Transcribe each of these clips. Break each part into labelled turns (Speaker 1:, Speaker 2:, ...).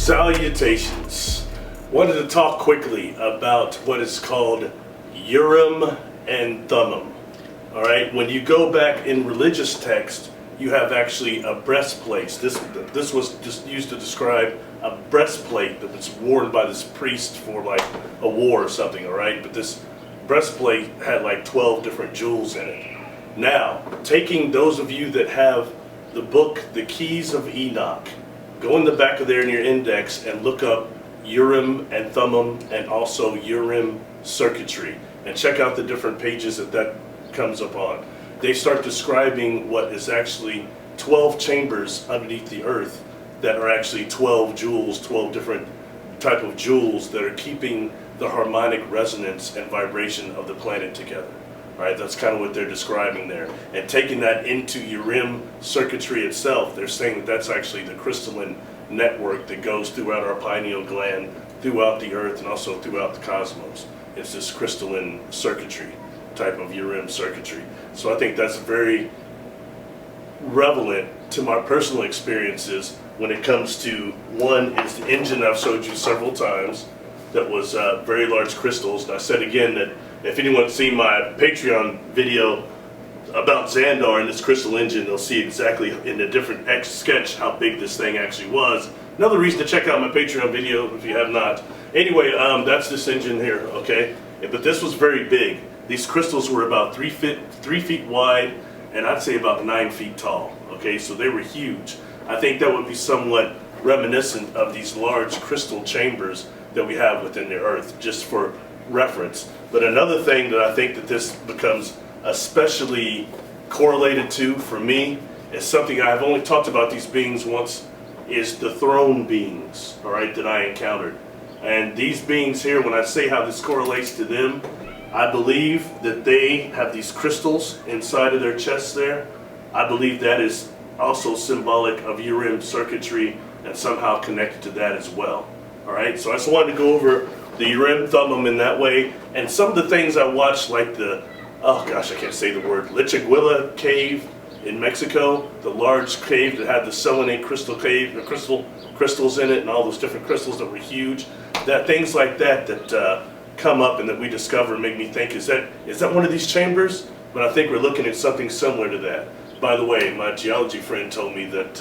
Speaker 1: Salutations. Wanted to talk quickly about what is called Urim and Thummim. All right, when you go back in religious text, you have actually a breastplate. This was just used to describe a breastplate that was worn by this priest for like a war or something. All right, but this breastplate had like 12 different jewels in it. Now, taking those of you that have the book, The Keys of Enoch, go in the back of there in your index and look up Urim and Thummim and also Urim circuitry and check out the different pages that comes up on. They start describing what is actually 12 chambers underneath the earth that are actually 12 jewels, 12 different type of jewels that are keeping the harmonic resonance and vibration of the planet together. All right, that's kind of what they're describing there. And taking that into Urim circuitry itself, they're saying that that's actually the crystalline network that goes throughout our pineal gland, throughout the earth, and also throughout the cosmos. It's this crystalline circuitry, type of Urim circuitry. So I think that's very relevant to my personal experiences when it comes to, one is the engine I've showed you several times that was very large crystals. And I said again that if anyone's seen my Patreon video about Xandar and this crystal engine, they'll see exactly in a different sketch how big this thing actually was. Another reason to check out my Patreon video if you have not. Anyway, that's this engine here, okay? But this was very big. These crystals were about 3 feet wide, and I'd say about 9 feet tall, okay? So they were huge. I think that would be somewhat reminiscent of these large crystal chambers that we have within the earth, just for reference. But another thing that I think that this becomes especially correlated to for me is something I've only talked about these beings once, is the throne beings, all right, that I encountered. And these beings here, when I say how this correlates to them, I believe that they have these crystals inside of their chests there. I believe that is also symbolic of Urim circuitry and somehow connected to that as well. All right, so I just wanted to go over the Urim Thummim in that way, and some of the things I watched, like the, oh gosh, I can't say the word, Lichiguila cave in Mexico, the large cave that had the selenite crystal cave, the crystals in it, and all those different crystals that were huge. That things like that come up and that we discover make me think, is that one of these chambers? But I think we're looking at something similar to that. By the way, my geology friend told me that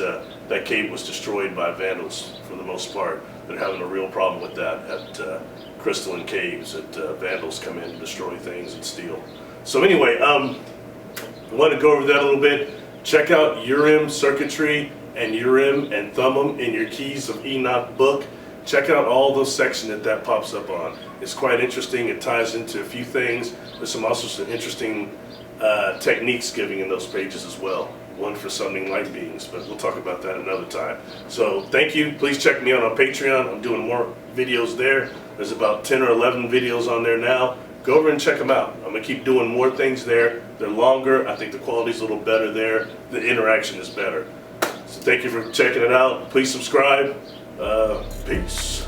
Speaker 1: that cave was destroyed by vandals for the most part. They're having a real problem with that at crystalline caves, that vandals come in and destroy things and steal. So anyway, I want to go over that a little bit. Check out Urim circuitry and Urim and Thummim in your Keys of Enoch book. Check out all those sections that pops up on. It's quite interesting. It ties into a few things. There's also some interesting techniques giving in those pages as well. One for summoning light beings, but we'll talk about that another time. So thank you. Please check me out on Patreon. I'm doing more videos there. There's about 10 or 11 videos on there now. Go over and check them out. I'm going to keep doing more things there. They're longer. I think the quality's a little better there. The interaction is better. So thank you for checking it out. Please subscribe. Peace.